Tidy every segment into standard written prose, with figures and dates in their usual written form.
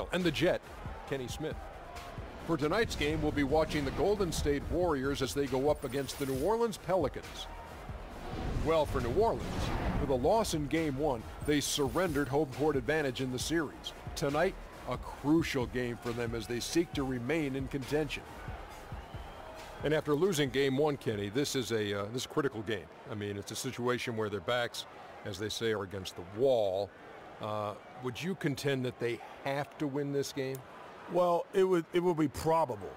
Well, and the Jet, Kenny Smith. For tonight's game, we'll be watching the Golden State Warriors as they go up against the New Orleans Pelicans. Well, for New Orleans, with a loss in Game 1, they surrendered home court advantage in the series. Tonight, a crucial game for them as they seek to remain in contention. And after losing Game 1, Kenny, this is a critical game. I mean, it's a situation where their backs, as they say, are against the wall. Would you contend that they have to win this game? Well, it would be probable,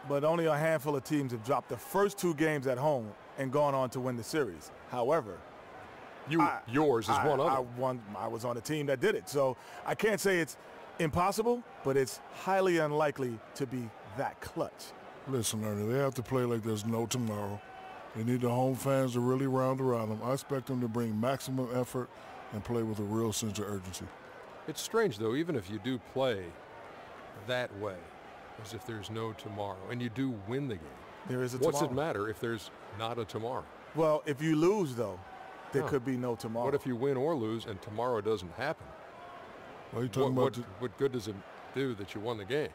but only a handful of teams have dropped the first 2 games at home and gone on to win the series. However, yours is one of them. I was on a team that did it, so I can't say it's impossible, but it's highly unlikely to be that clutch. Listen, Ernie, they have to play like there's no tomorrow. They need the home fans to really round around them. I expect them to bring maximum effort and play with a real sense of urgency. It's strange, though, even if you do play that way, as if there's no tomorrow, and you do win the game. There is a tomorrow. What's it matter if there's not a tomorrow? Well, if you lose, though, there could be no tomorrow. What if you win or lose and tomorrow doesn't happen? What are you talking about? What good does it do that you won the game?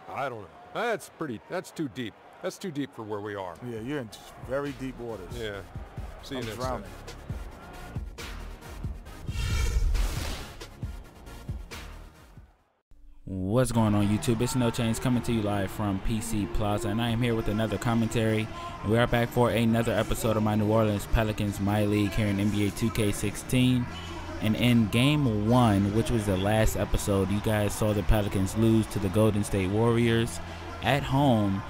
I don't know. That's too deep. That's too deep for where we are. Yeah, you're in very deep waters. Yeah. See you next time. What's going on, YouTube? It's No Change coming to you live from PC Plaza, and I am here with another commentary. And we are back for another episode of my New Orleans Pelicans MyLeague here in NBA 2K16. And in Game 1, which was the last episode, you guys saw the Pelicans lose to the Golden State Warriors at home.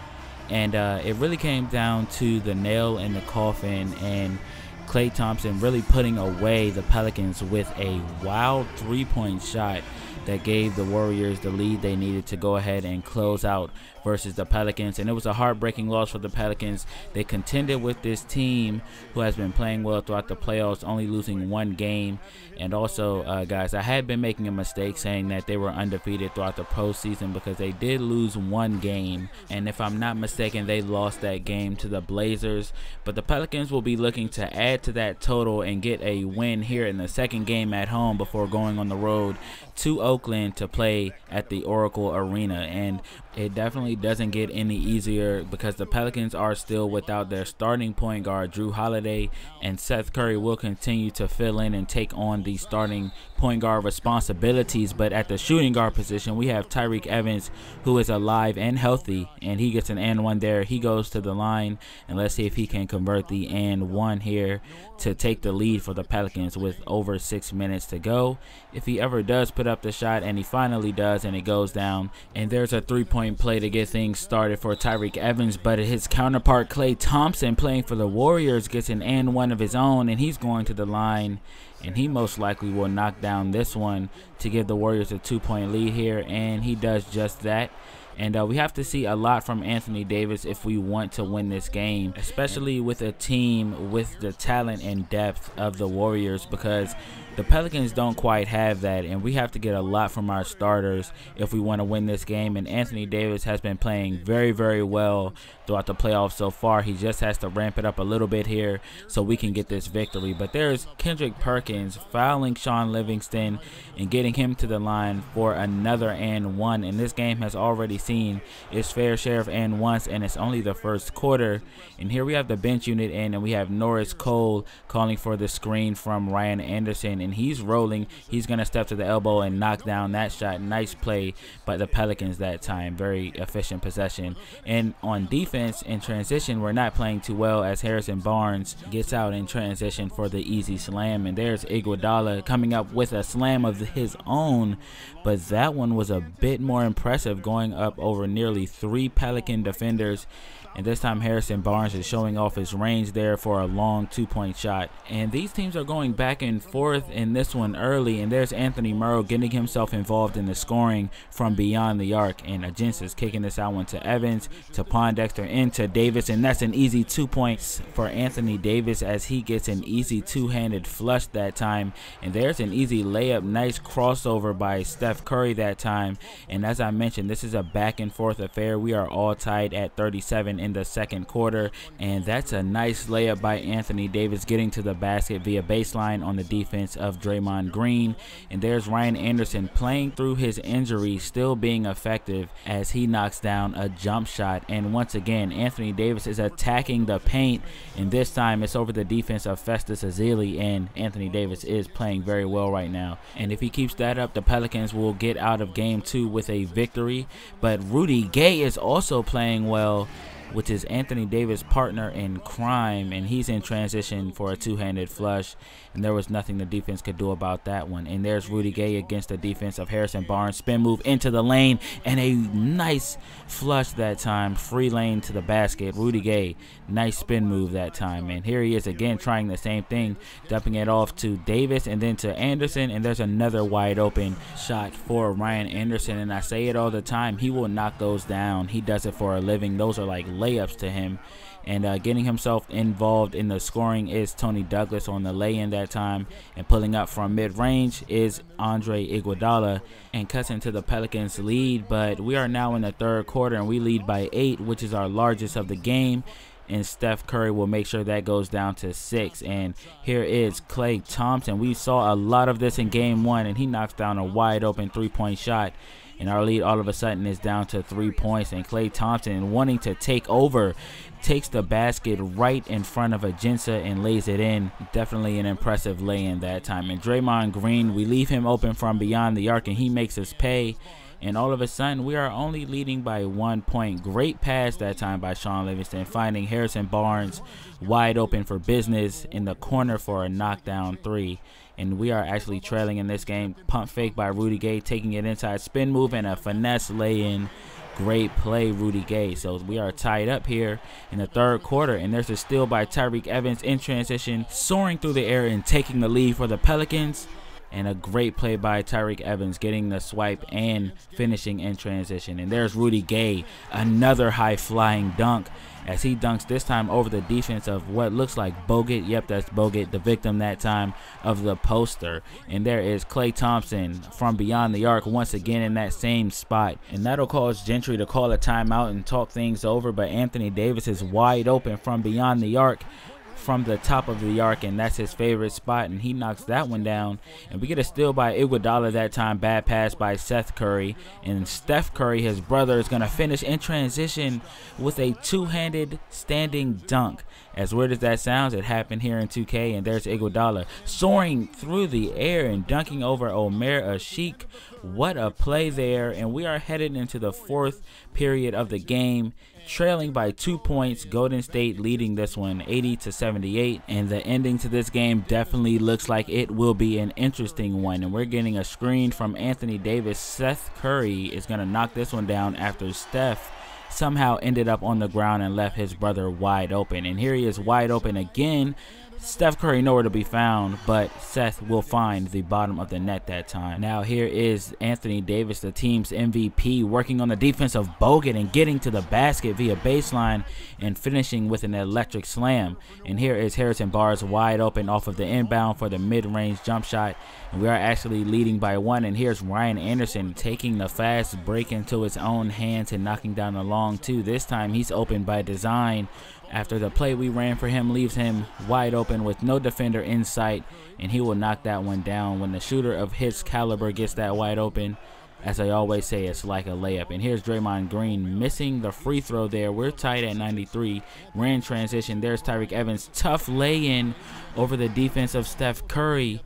And it really came down to the nail in the coffin and Klay Thompson really putting away the Pelicans with a wild 3-point shot that gave the Warriors the lead they needed to go ahead and close out versus the Pelicans. And it was a heartbreaking loss for the Pelicans. They contended with this team who has been playing well throughout the playoffs, only losing 1 game. And also, guys, I had been making a mistake saying that they were undefeated throughout the postseason because they did lose 1 game. And if I'm not mistaken, they lost that game to the Blazers. But the Pelicans will be looking to add to that total and get a win here in the second game at home before going on the road to Oakland to play at the Oracle Arena. And it definitely doesn't get any easier because the Pelicans are still without their starting point guard Drew Holiday, and Seth Curry will continue to fill in and take on the starting point guard responsibilities. But at the shooting guard position, we have Tyreke Evans, who is alive and healthy, and he gets an and one there. He goes to the line, and let's see if he can convert the and one here to take the lead for the Pelicans with over 6 minutes to go. If he ever does put up the shot, and he finally does, and it goes down, and there's a 3-point play to get things started for Tyreke Evans, but his counterpart Klay Thompson, playing for the Warriors, gets an and one of his own, and he's going to the line, and he most likely will knock down this one to give the Warriors a 2-point lead here, and he does just that. And we have to see a lot from Anthony Davis if we want to win this game, especially with a team with the talent and depth of the Warriors, because the Pelicans don't quite have that, and we have to get a lot from our starters if we want to win this game. And Anthony Davis has been playing very, very well throughout the playoffs so far. He just has to ramp it up a little bit here so we can get this victory. But there's Kendrick Perkins fouling Sean Livingston and getting him to the line for another and one. And this game has already seen its fair share of and ones, and it's only the first quarter. And here we have the bench unit in, and we have Norris Cole calling for the screen from Ryan Anderson, and he's rolling. He's going to step to the elbow and knock down that shot. Nice play by the Pelicans that time. Very efficient possession. And on defense, in transition, we're not playing too well as Harrison Barnes gets out in transition for the easy slam. And there's Iguodala coming up with a slam of his own, but that one was a bit more impressive, going up over nearly 3 Pelican defenders. And this time Harrison Barnes is showing off his range there for a long 2-point shot. And these teams are going back and forth in this one early. And there's Anthony Murrow getting himself involved in the scoring from beyond the arc. And Agents is kicking this out one to Evans, to Pondexter, into Davis. And that's an easy 2 points for Anthony Davis as he gets an easy 2-handed flush that that time, and there's an easy layup. Nice crossover by Steph Curry that time. And as I mentioned, this is a back and forth affair. We are all tied at 37 in the second quarter, and that's a nice layup by Anthony Davis, getting to the basket via baseline on the defense of Draymond Green. And there's Ryan Anderson playing through his injury, still being effective as he knocks down a jump shot. And once again, Anthony Davis is attacking the paint, and this time it's over the defense of Festus Ezeli, and Anthony Davis is playing very well right now. And if he keeps that up, the Pelicans will get out of game 2 with a victory. But Rudy Gay is also playing well, which is Anthony Davis' partner in crime, and he's in transition for a two-handed flush, and there was nothing the defense could do about that one. And there's Rudy Gay against the defense of Harrison Barnes. Spin move into the lane, and a nice flush that time. Free lane to the basket. Rudy Gay, nice spin move that time. And here he is again trying the same thing, dumping it off to Davis and then to Anderson, and there's another wide open shot for Ryan Anderson. And I say it all the time, he will knock those down. He does it for a living. Those are like layups to him. And getting himself involved in the scoring is Tony Douglas on the lay-in that time, and pulling up from mid-range is Andre Iguodala, and cuts into the Pelicans lead. But we are now in the third quarter, and we lead by 8, which is our largest of the game, and Steph Curry will make sure that goes down to 6. And here is Klay Thompson. We saw a lot of this in game 1, and he knocks down a wide open three-point shot, and our lead all of a sudden is down to 3 points. And Klay Thompson, wanting to take over, takes the basket right in front of Ajinça and lays it in. Definitely an impressive lay-in that time. And Draymond Green, we leave him open from beyond the arc, and he makes us pay. And all of a sudden, we are only leading by 1 point. Great pass that time by Sean Livingston, finding Harrison Barnes wide open for business in the corner for a knockdown 3. And we are actually trailing in this game. Pump fake by Rudy Gay, taking it inside, spin move, and a finesse lay-in. Great play, Rudy Gay. So we are tied up here in the third quarter, and there's a steal by Tyreke Evans in transition, soaring through the air and taking the lead for the Pelicans. And a great play by Tyreke Evans, getting the swipe and finishing in transition. And there's Rudy Gay, another high-flying dunk, as he dunks this time over the defense of what looks like Bogut. Yep, that's Bogut, the victim that time of the poster. And there is Klay Thompson from beyond the arc once again in that same spot. And that'll cause Gentry to call a timeout and talk things over. But Anthony Davis is wide open from beyond the arc, from the top of the arc, and that's his favorite spot, and he knocks that one down. And we get a steal by Iguodala that time. Bad pass by Seth Curry, and Steph Curry, his brother, is going to finish in transition with a two-handed standing dunk. As weird as that sounds, it happened here in 2K, and there's Iguodala soaring through the air and dunking over Omer Asik. What a play there. And we are headed into the fourth period of the game, trailing by 2 points. Golden State leading this one 80-78, and the ending to this game definitely looks like it will be an interesting one. And we're getting a screen from Anthony Davis. Seth Curry is going to knock this one down after Steph somehow ended up on the ground and left his brother wide open. And here he is wide open again. Steph Curry nowhere to be found, but Seth will find the bottom of the net that time. Now here is Anthony Davis, the team's MVP, working on the defense of Bogut and getting to the basket via baseline and finishing with an electric slam. And here is Harrison Barnes wide open off of the inbound for the mid-range jump shot. And we are actually leading by 1. And here's Ryan Anderson taking the fast break into his own hands and knocking down the long 2. This time he's open by design, after the play we ran for him leaves him wide open with no defender in sight, and he will knock that one down. When the shooter of his caliber gets that wide open, as I always say, it's like a layup. And here's Draymond Green missing the free throw there. We're tied at 93. We're in transition. There's Tyreke Evans, tough lay-in over the defense of Steph Curry,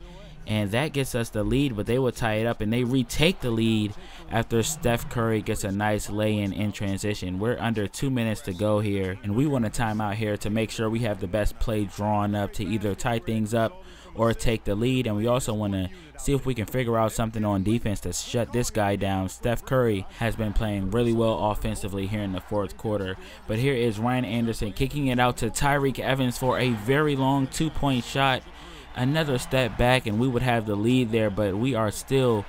and that gets us the lead. But they will tie it up, and they retake the lead after Steph Curry gets a nice lay-in in transition. We're under 2 minutes to go here, and we want a timeout here to make sure we have the best play drawn up to either tie things up or take the lead. And we also want to see if we can figure out something on defense to shut this guy down. Steph Curry has been playing really well offensively here in the fourth quarter. But here is Ryan Anderson kicking it out to Tyreke Evans for a very long 2-point shot. Another step back, and we would have the lead there, but we are still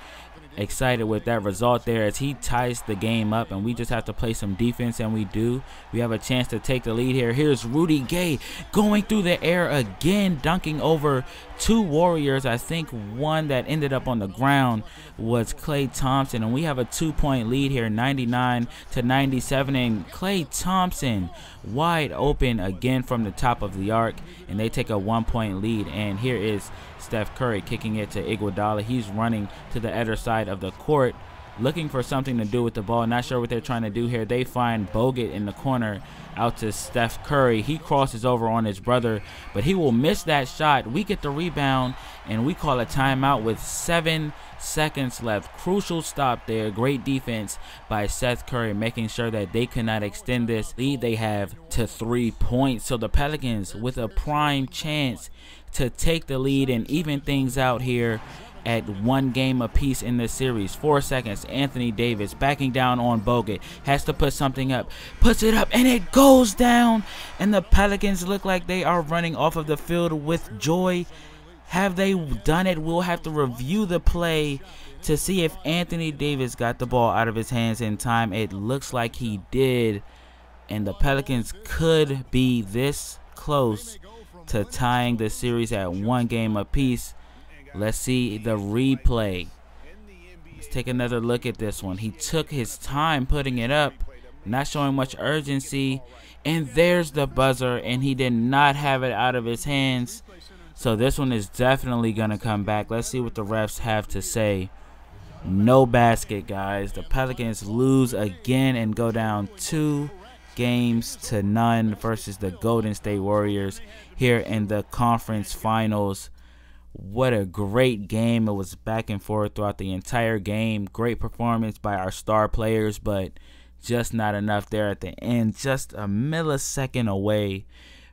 excited with that result there as he ties the game up, and we just have to play some defense, and we do. We have a chance to take the lead here. Here's Rudy Gay going through the air again, dunking over 2 Warriors. I think one that ended up on the ground was Klay Thompson, and we have a 2-point lead here, 99-97, and Klay Thompson wide open again from the top of the arc, and they take a 1-point lead. And here is Steph Curry kicking it to Iguodala. He's running to the other side of the court, looking for something to do with the ball. Not sure what they're trying to do here. They find Bogut in the corner out to Steph Curry. He crosses over on his brother, but he will miss that shot. We get the rebound, and we call a timeout with 7 seconds left. Crucial stop there. Great defense by Seth Curry, making sure that they cannot extend this lead they have to 3 points. So the Pelicans with a prime chance to take the lead and even things out here at 1 game apiece in this series. 4 seconds. Anthony Davis backing down on Bogut. Has to put something up. Puts it up, and it goes down. And the Pelicans look like they are running off of the field with joy. Have they done it? We'll have to review the play to see if Anthony Davis got the ball out of his hands in time. It looks like he did. And the Pelicans could be this close to tying the series at 1 game apiece. Let's see the replay. Let's take another look at this one. He took his time putting it up, not showing much urgency. And there's the buzzer, and he did not have it out of his hands. So this one is definitely going to come back. Let's see what the refs have to say. No basket, guys. The Pelicans lose again and go down 2 games to none versus the Golden State Warriors here in the conference finals. What a great game. It was back and forth throughout the entire game. Great performance by our star players, but just not enough there at the end. Just a millisecond away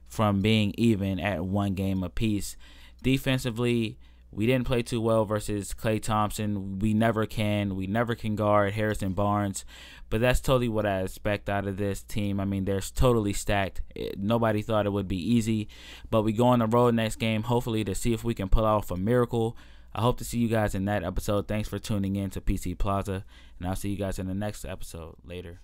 from being even at 1 game apiece. Defensively, we didn't play too well versus Klay Thompson. We never can. We never can guard Harrison Barnes. But that's totally what I expect out of this team. I mean, they're totally stacked. Nobody thought it would be easy. But we go on the road next game, hopefully, to see if we can pull off a miracle. I hope to see you guys in that episode. Thanks for tuning in to PC Plaza. And I'll see you guys in the next episode. Later.